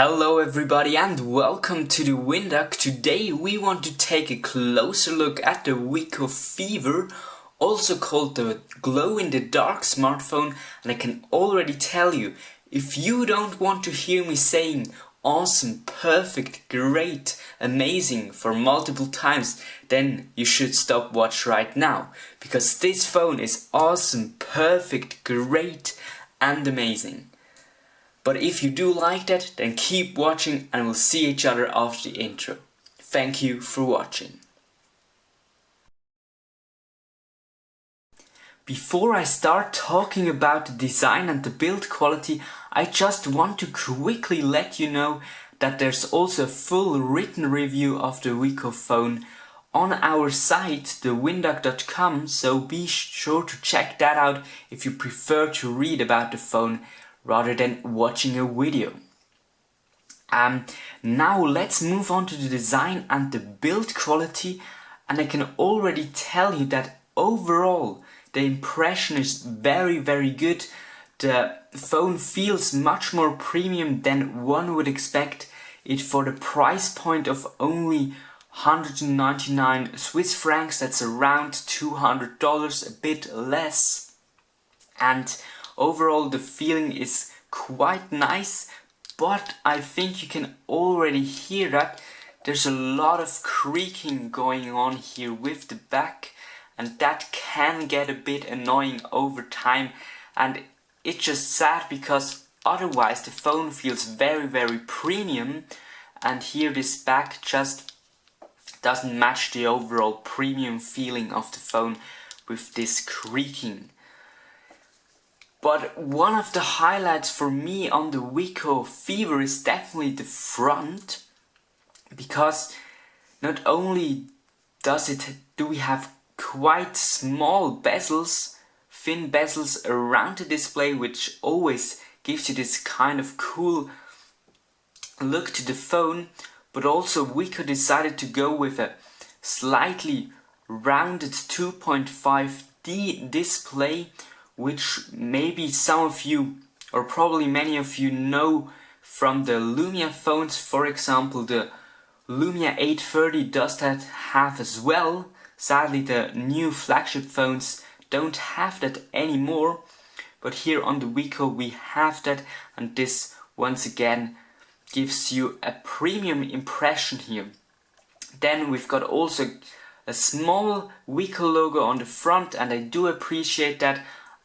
Hello everybody and welcome to TheWinDuck. Today we want to take a closer look at the Wiko Fever, also called the glow-in-the-dark smartphone, and I can already tell you, if you don't want to hear me saying awesome, perfect, great, amazing for multiple times, then you should stop watch right now, because this phone is awesome, perfect, great and amazing. But if you do like that, then keep watching and we'll see each other after the intro. Thank you for watching. Before I start talking about the design and the build quality, I just want to quickly let you know that there's also a full written review of the Wiko phone on our site, TheWinDuck.com, so be sure to check that out if you prefer to read about the phone rather than watching a video. Now let's move on to the design and the build quality, and I can already tell you that overall the impression is very good. The phone feels much more premium than one would expect it for the price point of only 199 Swiss francs, that's around $200, a bit less. And overall the feeling is quite nice, but I think you can already hear that there's a lot of creaking going on here with the back, and that can get a bit annoying over time, and it's just sad because otherwise the phone feels very premium, and here this back just doesn't match the overall premium feeling of the phone with this creaking. But one of the highlights for me on the Wiko Fever is definitely the front, because not only do we have quite small bezels, thin bezels around the display, which always gives you this kind of cool look to the phone, but also Wiko decided to go with a slightly rounded 2.5D display, which maybe some of you, or probably many of you, know from the Lumia phones. For example, the Lumia 830 does that have as well. Sadly, the new flagship phones don't have that anymore, but here on the Wiko we have that, and this once again gives you a premium impression here. Then we've got also a small Wiko logo on the front, and I do appreciate that.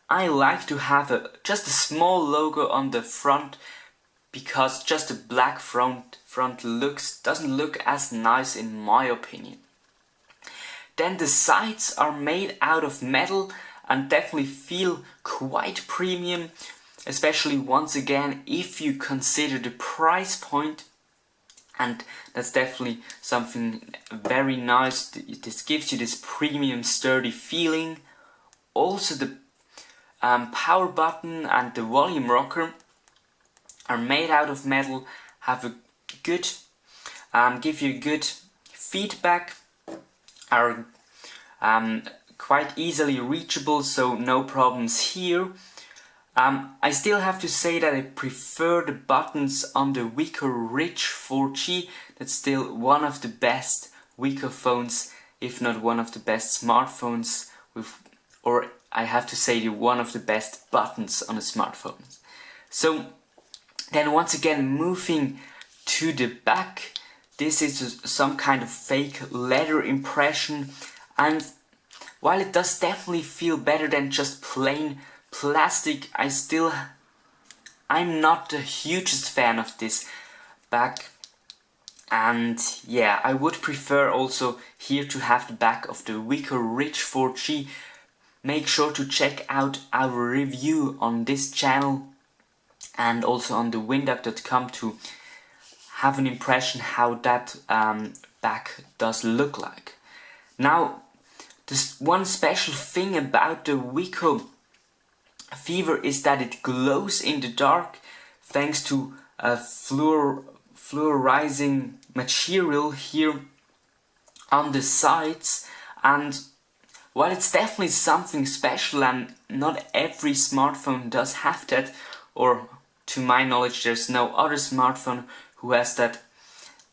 I like to have just a small logo on the front, because just a black front doesn't look as nice in my opinion. Then the sides are made out of metal and definitely feel quite premium, especially once again if you consider the price point, and that's definitely something very nice. This gives you this premium sturdy feeling. Also the power button and the volume rocker are made out of metal, have a good, give you good feedback, are quite easily reachable, so no problems here. I still have to say that I prefer the buttons on the Wiko Rich 4G. That's still one of the best Wiko phones, if not one of the best smartphones with, or I have to say one of the best buttons on a smartphone. So then once again, moving to the back, this is some kind of fake leather impression, and while it does definitely feel better than just plain plastic, I'm not the hugest fan of this back, and yeah, I would prefer also here to have the back of the Wiko Rich 4G. Make sure to check out our review on this channel and also on TheWinDuck.com to have an impression how that back does look like. Now, this one special thing about the Wiko Fever is that it glows in the dark thanks to a fluorizing material here on the sides, and while it's definitely something special and not every smartphone does have that, or to my knowledge there's no other smartphone who has that.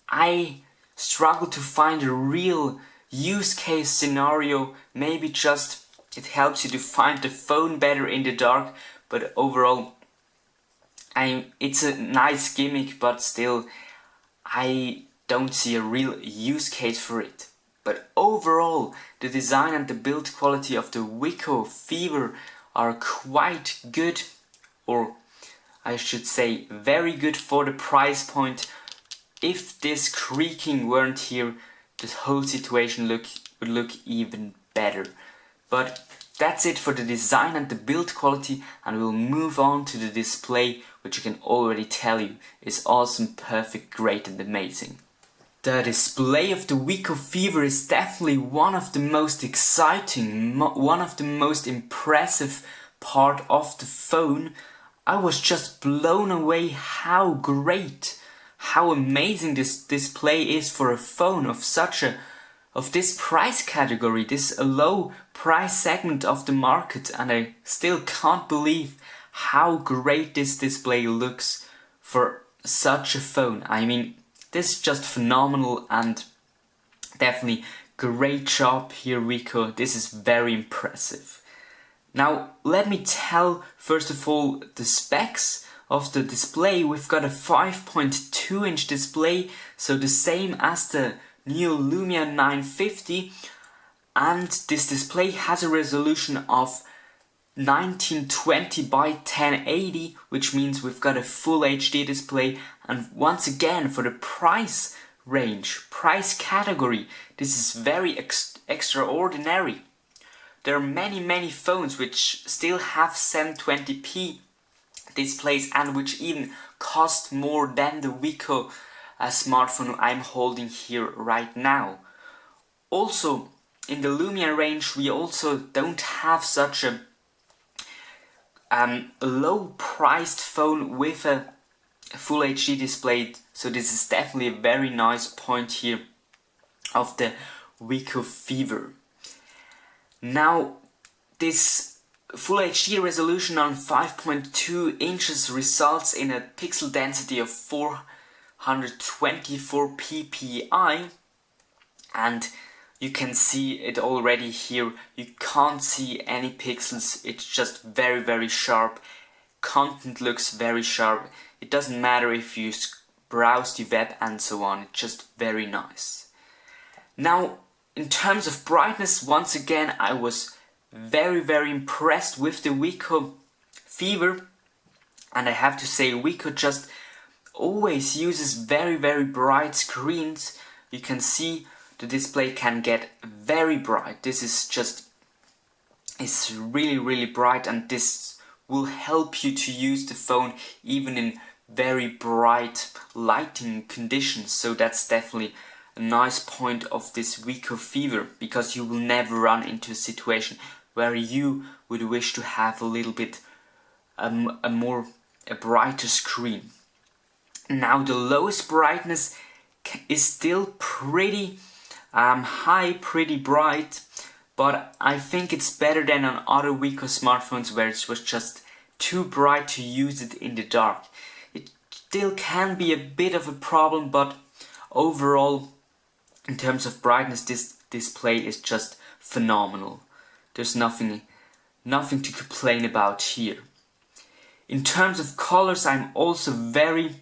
I struggle to find a real use case scenario. Maybe just it helps you to find the phone better in the dark, but overall it's a nice gimmick, but still I don't see a real use case for it. But overall, the design and the build quality of the Wiko Fever are quite good, or I should say very good for the price point. If this creaking weren't here, the whole situation would look even better. But that's it for the design and the build quality, and we'll move on to the display, which I can already tell you is awesome, perfect, great and amazing. The display of the Wiko Fever is definitely one of the most exciting, one of the most impressive part of the phone. I was just blown away how great, how amazing this display is for a phone of this price category, this low price segment of the market, and I still can't believe how great this display looks for such a phone. I mean, this is just phenomenal, and definitely great job here, Wiko. This is very impressive. Now let me tell first of all the specs of the display. We've got a 5.2 inch display, so the same as the new Lumia 950, and this display has a resolution of 1920 by 1080, which means we've got a full HD display. And once again, for the price range, price category, this is very extraordinary. There are many phones which still have 720p displays and which even cost more than the Wiko smartphone I'm holding here right now. Also, in the Lumia range we also don't have such a low priced phone with a full HD display, so this is definitely a very nice point here of the Wiko Fever. Now this full HD resolution on 5.2 inches results in a pixel density of 424 ppi, and you can see it already here. You can't see any pixels, it's just very sharp. Content looks very sharp. It doesn't matter if you browse the web and so on, it's just very nice. Now in terms of brightness, once again I was very impressed with the Wiko Fever, and I have to say Wiko just always uses very bright screens. You can see the display can get very bright. This is it's really bright, and this will help you to use the phone even in very bright lighting conditions. So that's definitely a nice point of this Wiko Fever, because you will never run into a situation where you would wish to have a little bit a brighter screen. Now the lowest brightness is still pretty high, pretty bright, but I think it's better than on other Wiko smartphones where it was just too bright to use it in the dark. It still can be a bit of a problem, but overall in terms of brightness this display is just phenomenal. There's nothing to complain about here. In terms of colors, I'm also very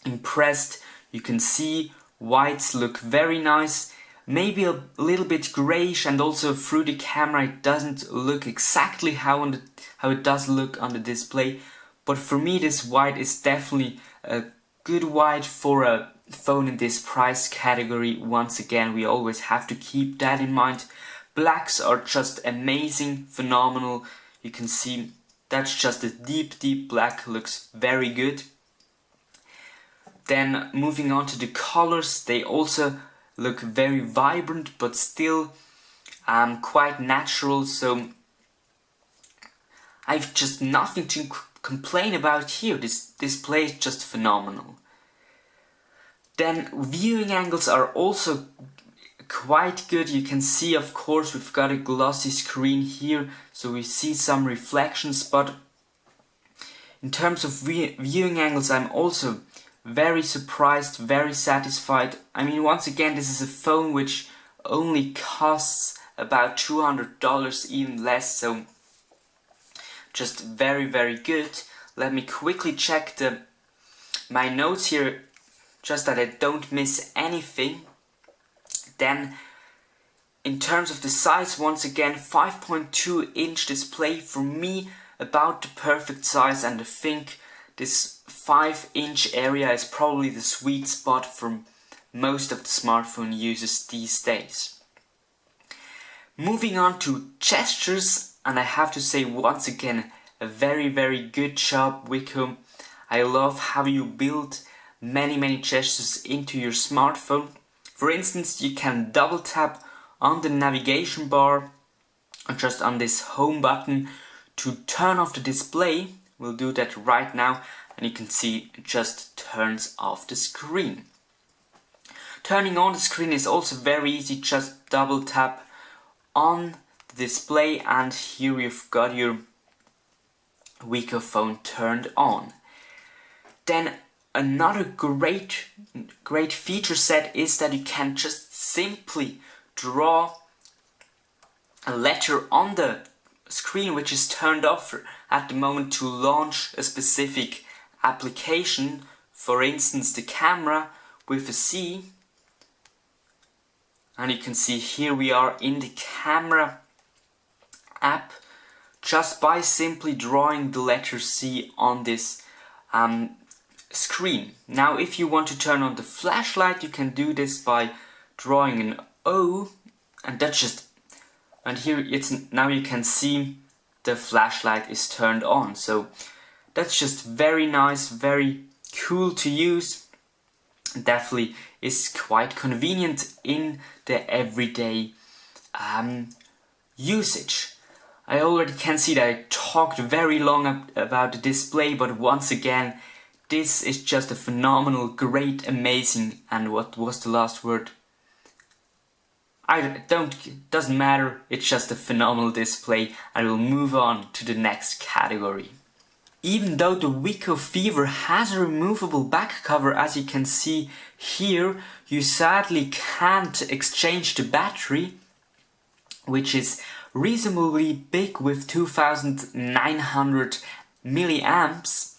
impressed. You can see whites look very nice, maybe a little bit grayish, and also through the camera it doesn't look exactly how it does look on the display, but for me this white is definitely a good white for a phone in this price category. Once again, we always have to keep that in mind. Blacks are just amazing, phenomenal. You can see that's just a deep black, looks very good. Then moving on to the colors, they also look very vibrant but still quite natural, so I've just nothing to complain about here. This display is just phenomenal. Then viewing angles are also quite good. You can see, of course, we've got a glossy screen here, so we see some reflections, but In terms of viewing angles, I'm also very surprised, very satisfied. I mean, once again, this is a phone which only costs about $200, even less, so just very, very good. Let me quickly check my notes here, just that I don't miss anything. Then, in terms of the size, once again, 5.2-inch display, for me, about the perfect size, and I think this 5-inch area is probably the sweet spot for most of the smartphone users these days. Moving on to gestures, and I have to say once again, a very, very good job, Wiko. I love how you build many gestures into your smartphone. For instance, you can double tap on the navigation bar or just on this home button to turn off the display. We'll do that right now, and you can see it just turns off the screen. Turning on the screen is also very easy, just double tap on the display and here you've got your Wiko phone turned on. Then another great feature set is that you can just simply draw a letter on the screen which is turned off at the moment to launch a specific application, for instance the camera with a C. And you can see here we are in the camera app just by simply drawing the letter C on this screen. Now if you want to turn on the flashlight, you can do this by drawing an O, and that's just, and here now you can see the flashlight is turned on. So that's just very nice, very cool to use. Definitely is quite convenient in the everyday usage. I already can see that I talked very long about the display, but once again, this is just a phenomenal, great, amazing, and what was the last word? Doesn't matter, it's just a phenomenal display, and we'll move on to the next category. Even though the Wiko Fever has a removable back cover, as you can see here, you sadly can't exchange the battery, which is reasonably big with 2900 milliamps.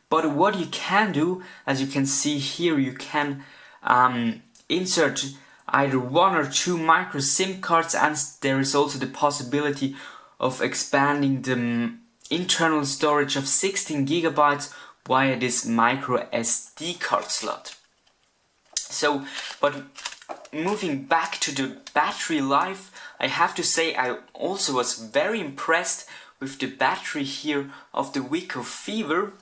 But what you can do, as you can see here, you can insert either 1 or 2 micro SIM cards, and there is also the possibility of expanding the internal storage of 16 gigabytes via this micro SD card slot. So, but moving back to the battery life, I have to say I also was very impressed with the battery here of the Wiko Fever.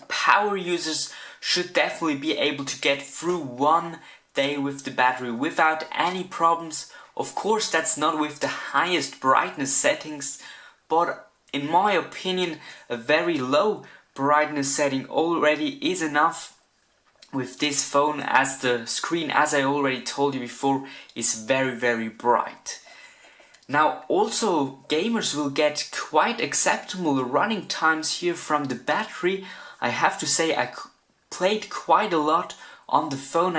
Power users should definitely be able to get through 1 day with the battery without any problems. Of course, that's not with the highest brightness settings, but in my opinion, a very low brightness setting already is enough with this phone, as the screen, as I already told you before, is very, very bright. Now also gamers will get quite acceptable running times here from the battery. I have to say I played quite a lot on the phone.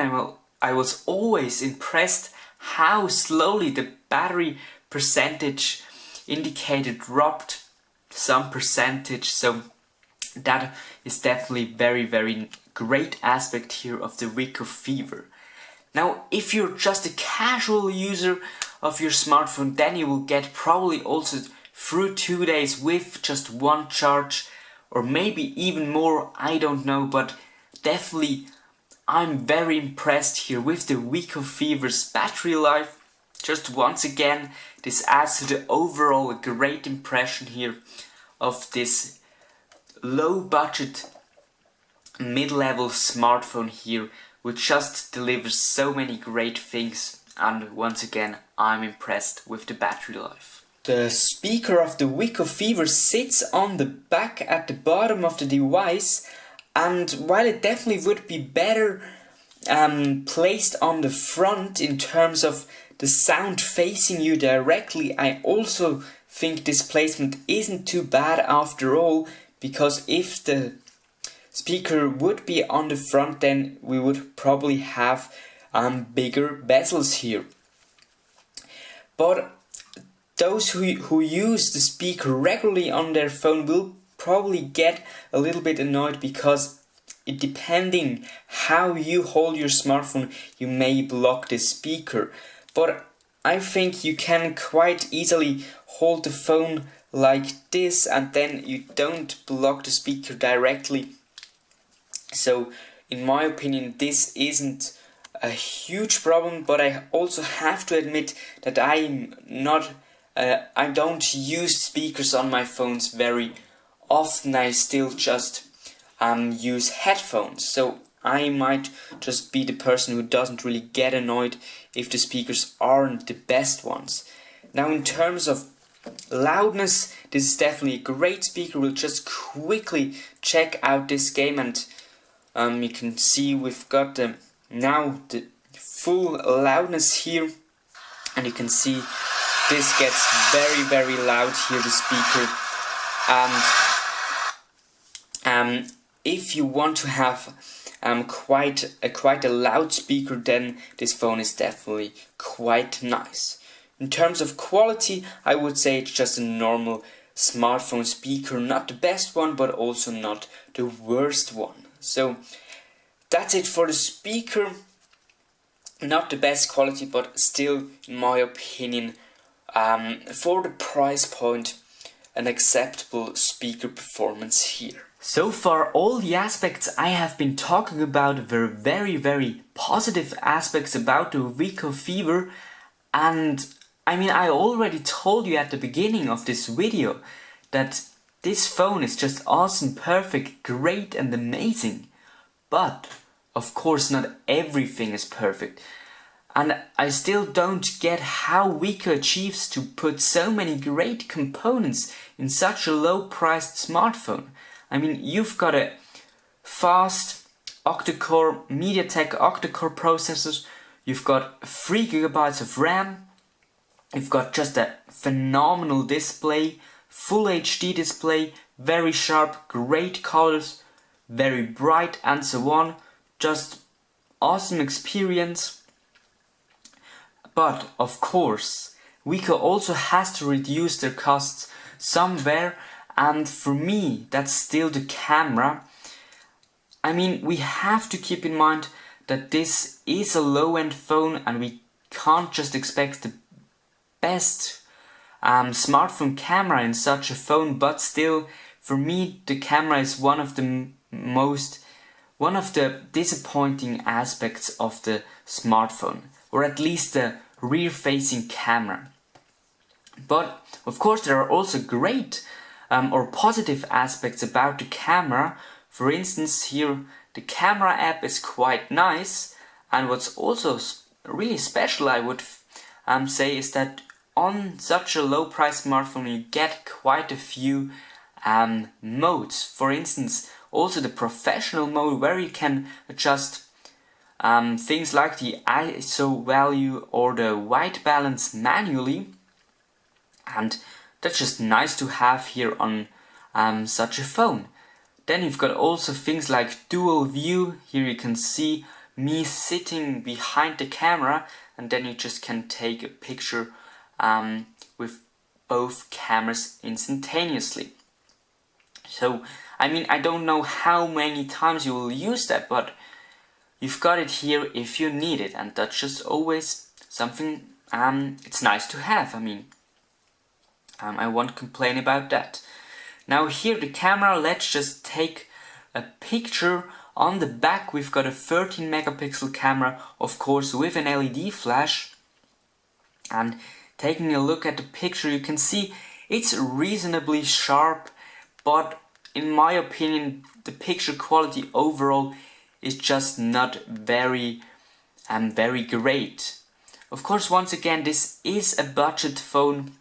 I was always impressed how slowly the battery percentage indicator dropped some percentage, so that is definitely very, very great aspect here of the Wiko Fever. Now if you're just a casual user of your smartphone, then you will get probably also through 2 days with just 1 charge, or maybe even more, I don't know, but definitely I'm very impressed here with the Wiko Fever's battery life. Just once again, this adds to the overall great impression here of this low budget mid-level smartphone here, which just delivers so many great things, and once again I'm impressed with the battery life. The speaker of the Wiko Fever sits on the back at the bottom of the device, and while it definitely would be better placed on the front in terms of the sound facing you directly, I also think this placement isn't too bad after all, because if the speaker would be on the front, then we would probably have bigger bezels here. But those who use the speaker regularly on their phone will probably get a little bit annoyed, because it depending how you hold your smartphone, you may block the speaker. But I think you can quite easily hold the phone like this, and then you don't block the speaker directly. So in my opinion, this isn't a huge problem, but I also have to admit that I don't use speakers on my phones very often. I still just use headphones, so I might just be the person who doesn't really get annoyed if the speakers aren't the best ones. Now, in terms of loudness, this is definitely a great speaker. We'll just quickly check out this game, and you can see we've got now the full loudness here, and you can see this gets very, very loud here, the speaker. And if you want to have quite a loud speaker, then this phone is definitely quite nice. In terms of quality, I would say it's just a normal smartphone speaker, not the best one, but also not the worst one. So that's it for the speaker. Not the best quality, but still, in my opinion, for the price point, an acceptable speaker performance here. So far, all the aspects I have been talking about were very, very positive aspects about the Wiko Fever, and I mean, I already told you at the beginning of this video that this phone is just awesome, perfect, great and amazing. But, of course, not everything is perfect. And I still don't get how Wiko achieves to put so many great components in such a low-priced smartphone. I mean, you've got a fast octa-core, MediaTek octa-core processors, you've got 3 GB of RAM, you've got just a phenomenal display, full HD display, very sharp, great colors, very bright and so on, just awesome experience. But, of course, Wiko also has to reduce their costs somewhere, and for me, that's still the camera. I mean, we have to keep in mind that this is a low-end phone, and we can't just expect the best smartphone camera in such a phone, but still, for me, the camera is one of the disappointing aspects of the smartphone, or at least the rear-facing camera. But of course there are also great or positive aspects about the camera. For instance, here the camera app is quite nice, and what's also really special, I would say, is that on such a low price smartphone you get quite a few modes. For instance, also the professional mode, where you can adjust things like the ISO value or the white balance manually, and that's just nice to have here on such a phone. Then you've got also things like dual view. Here you can see me sitting behind the camera, and then you just can take a picture with both cameras instantaneously. So, I mean, I don't know how many times you will use that, but you've got it here if you need it, and that's just always something it's nice to have. I mean, I won't complain about that. Now here the camera, let's just take a picture. On the back we've got a 13 megapixel camera, of course with an LED flash, and taking a look at the picture you can see it's reasonably sharp, but in my opinion the picture quality overall is just not very great. Of course, once again, this is a budget phone,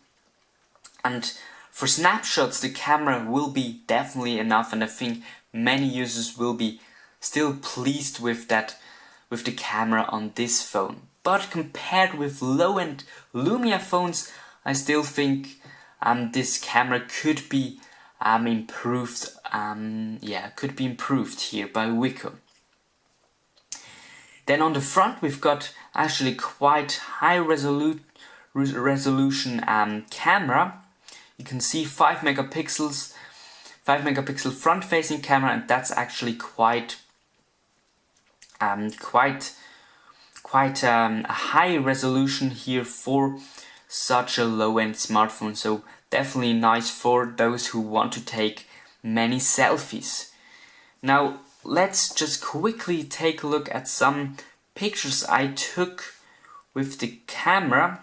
and for snapshots the camera will be definitely enough, and I think many users will be still pleased with that, with the camera on this phone. But compared with low-end Lumia phones, I still think this camera could be improved could be improved here by Wiko. Then on the front we've got actually quite high resolution camera. You can see 5 megapixels, 5 megapixel front facing camera, and that's actually quite a high resolution here for such a low-end smartphone. So definitely nice for those who want to take many selfies. Now let's just quickly take a look at some pictures I took with the camera.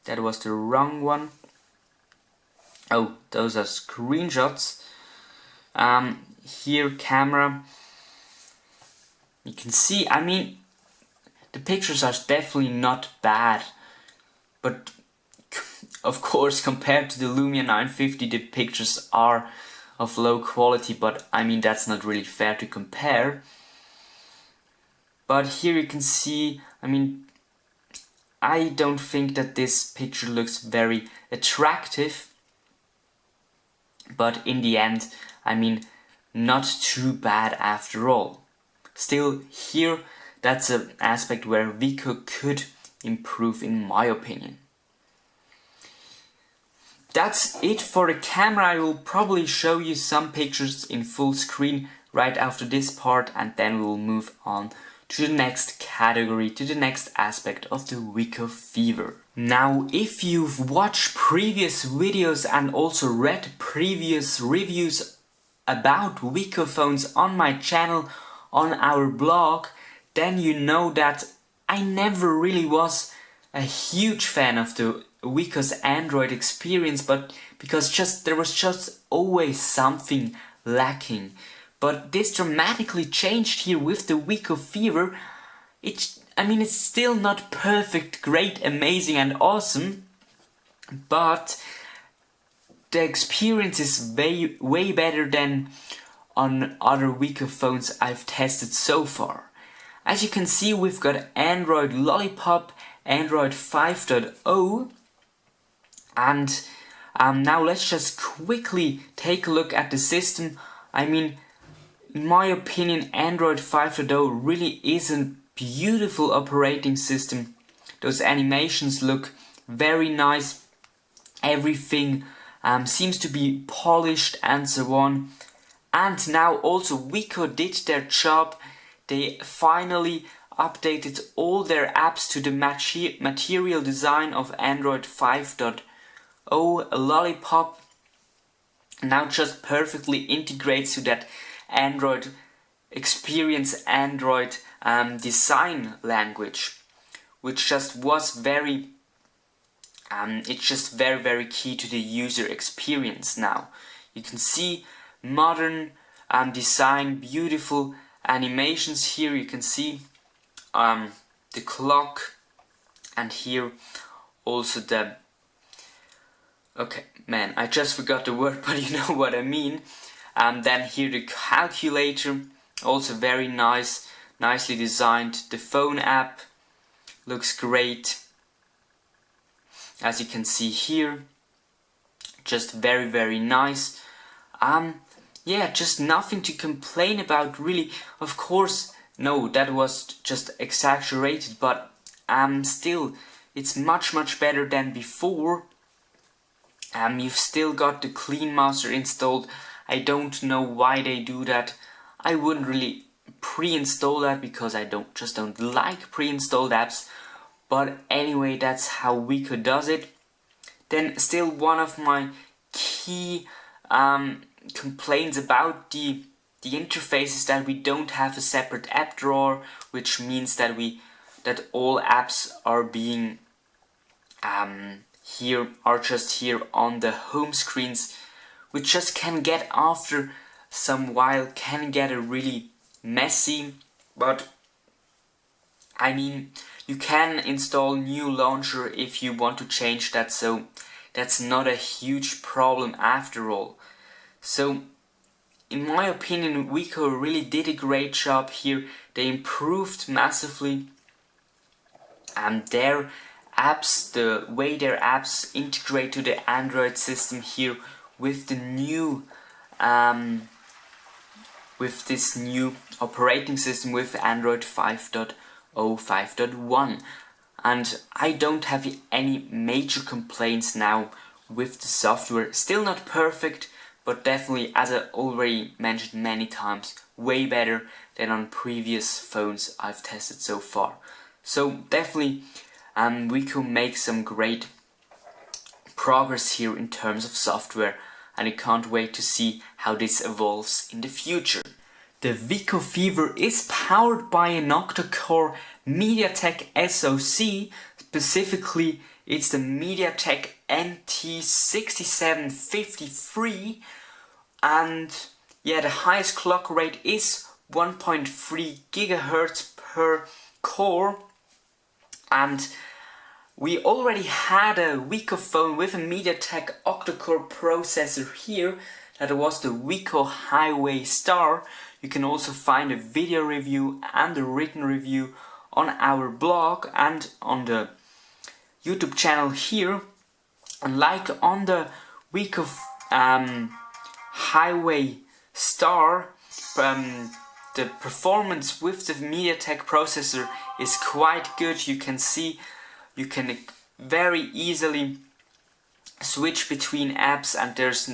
That was the wrong one. Oh, those are screenshots. Here, camera. You can see, I mean, the pictures are definitely not bad, but of course compared to the Lumia 950 the pictures are of low quality, but I mean that's not really fair to compare. But here you can see, I mean, I don't think that this picture looks very attractive, but in the end, I mean, not too bad after all. Still, here, that's an aspect where Wiko could improve in my opinion. That's it for the camera. I will probably show you some pictures in full screen right after this part, and then we will move on to the next category, to the next aspect of the Wiko Fever. Now, if you've watched previous videos and also read previous reviews about Wiko phones on my channel, on our blog, then you know that I never really was a huge fan of the Wiko's Android experience, but because there was just always something lacking. But this dramatically changed here with the Wiko Fever. I mean, it's still not perfect, great, amazing and awesome, but the experience is way better than on other Wiko phones I've tested so far. As you can see, we've got Android Lollipop, Android 5.0, and now let's just quickly take a look at the system. I mean, in my opinion, Android 5.0 really is a beautiful operating system. Those animations look very nice. Everything seems to be polished and so on. And now also Wiko did their job. They finally updated all their apps to the material design of Android 5.0. Lollipop now just perfectly integrates to that Android experience, Android design language, which just was very it's just very key to the user experience. Now you can see modern design, beautiful animations. Here you can see the clock, and here also the, okay man, I just forgot the word, but you know what I mean. Then here the calculator, also very nice, nicely designed. The phone app looks great, as you can see here, just very nice. Yeah, just nothing to complain about really. Of course, no, that was just exaggerated, but still, it's much better than before. You've still got the Clean Master installed. I don't know why they do that. I wouldn't really pre-install that because I just don't like pre-installed apps. But anyway, that's how Wiko does it. Then still one of my key complaints about the interface is that we don't have a separate app drawer, which means that all apps are being just here on the home screens, which just can get, after some while, can get a really messy. But I mean, you can install new launcher if you want to change that, so that's not a huge problem after all. So in my opinion, Wiko really did a great job here. They improved massively their apps, the way their apps integrate to the Android system here with the new with this new operating system with Android 5.0, 5.1. And I don't have any major complaints now with the software. Still not perfect, but definitely, as I already mentioned many times, way better than on previous phones I've tested so far. So definitely Wiko makes some great progress here in terms of software, and I can't wait to see how this evolves in the future. The Wiko Fever is powered by an octa-core MediaTek SoC, specifically it's the MediaTek NT6753, and yeah, the highest clock rate is 1.3 GHz per core, and we already had a Wiko phone with a MediaTek octa-core processor here. That was the Wiko Highway Star. You can also find a video review and a written review on our blog and on the YouTube channel here. And like on the Wiko Highway Star, the performance with the MediaTek processor is quite good. You can see you can very easily switch between apps and there's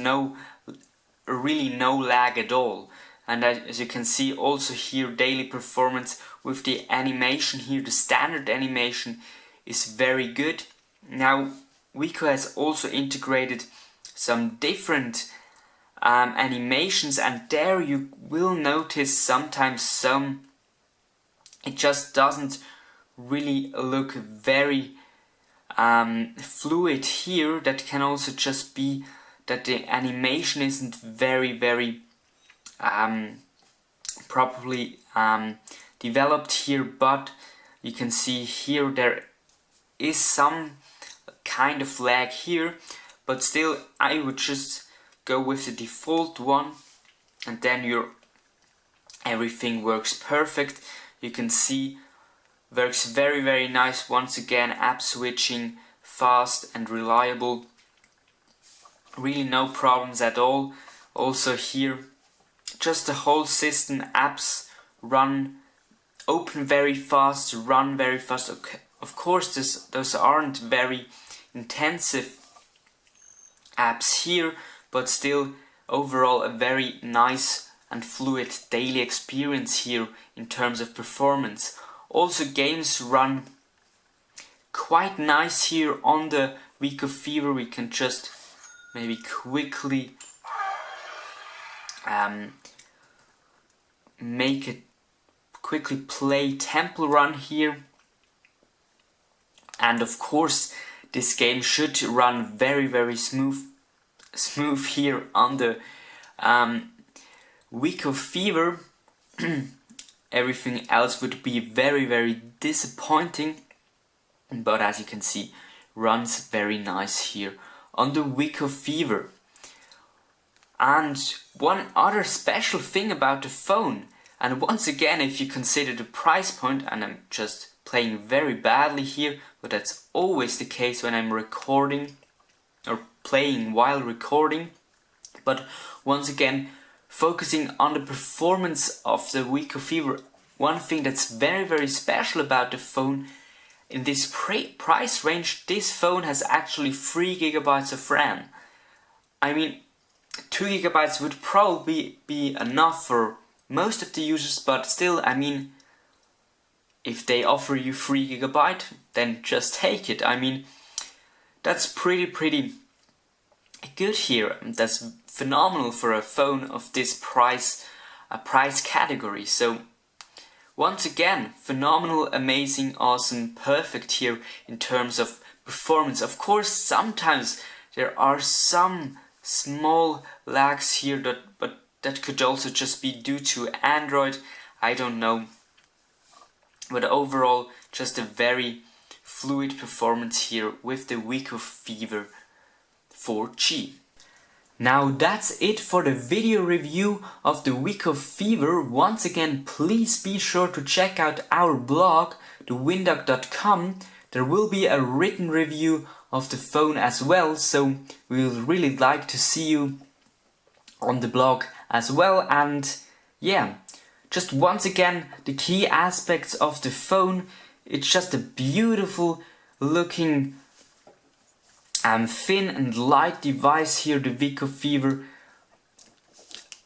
really no lag at all. And as you can see also here, daily performance with the animation here, the standard animation is very good. Now Wiko has also integrated some different animations, and there you will notice sometimes it just doesn't really look very fluid here. That can also just be that the animation isn't very properly developed here, but you can see here there is some kind of lag here, but still I would just go with the default one, and then everything works perfect. You can see works very nice. Once again, app switching fast and reliable, really no problems at all. Also here, just the whole system, apps open very fast, run very fast. Okay. Of course those aren't very intensive apps here, but still overall a very nice and fluid daily experience here in terms of performance. Also games run quite nice here on the Wiko Fever. We can just maybe quickly play Temple Run here, and of course this game should run very smooth here on the Wiko Fever. Everything else would be very disappointing, but as you can see, runs very nice here on the Wiko Fever. And one other special thing about the phone, and once again, if you consider the price point, and I'm just playing very badly here, but that's always the case when I'm recording or playing while recording. But once again, focusing on the performance of the Wiko Fever, one thing that's very special about the phone, in this price range, this phone has actually 3 GB of RAM. I mean, 2 GB would probably be enough for most of the users, but still, I mean, if they offer you 3 GB, then just take it. I mean, that's pretty good here. That's phenomenal for a phone of this price category. So once again, phenomenal, amazing, awesome, perfect here in terms of performance. Of course, sometimes there are some small lags here, but that could also just be due to Android, I don't know. But overall, just a very fluid performance here with the Wiko Fever 4G. Now that's it for the video review of the Wiko Fever. Once again, please be sure to check out our blog, TheWinDuck.com. There will be a written review of the phone as well, so we would really like to see you on the blog as well. And yeah, just once again, the key aspects of the phone. It's just a beautiful looking thin and light device here, the Wiko Fever.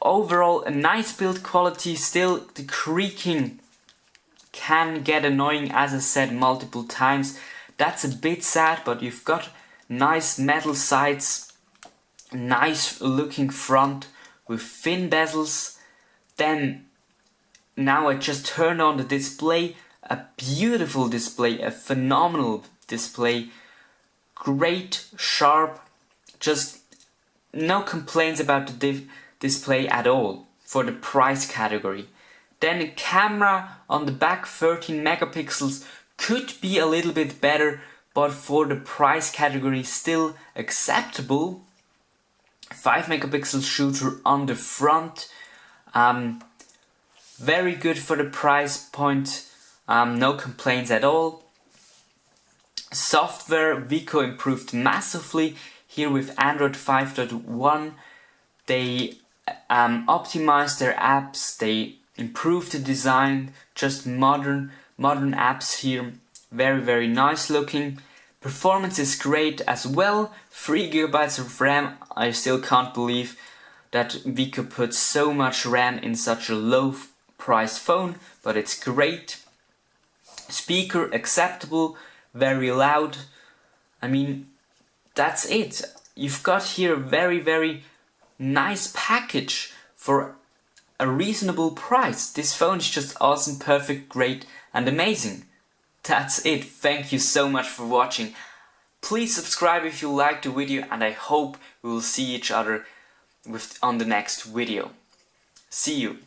Overall, a nice build quality. Still, the creaking can get annoying, as I said multiple times. That's a bit sad, but you've got nice metal sides, nice looking front with thin bezels. Then now I just turned on the display, a beautiful display, a phenomenal display, great, sharp, just no complaints about the display at all for the price category. Then the camera on the back, 13 megapixels, could be a little bit better, but for the price category still acceptable. 5 megapixel shooter on the front, very good for the price point, no complaints at all. Software, Wiko improved massively here with Android 5.1. They optimized their apps, they improved the design, just modern apps here, very nice looking. Performance is great as well, 3 GB of RAM. I still can't believe that Wiko put so much RAM in such a low price phone, but it's great. Speaker acceptable, very loud. I mean, that's it. You've got here a very nice package for a reasonable price. This phone is just awesome, perfect, great and amazing. That's it. Thank you so much for watching. Please subscribe if you liked the video, and I hope we will see each other on the next video. See you.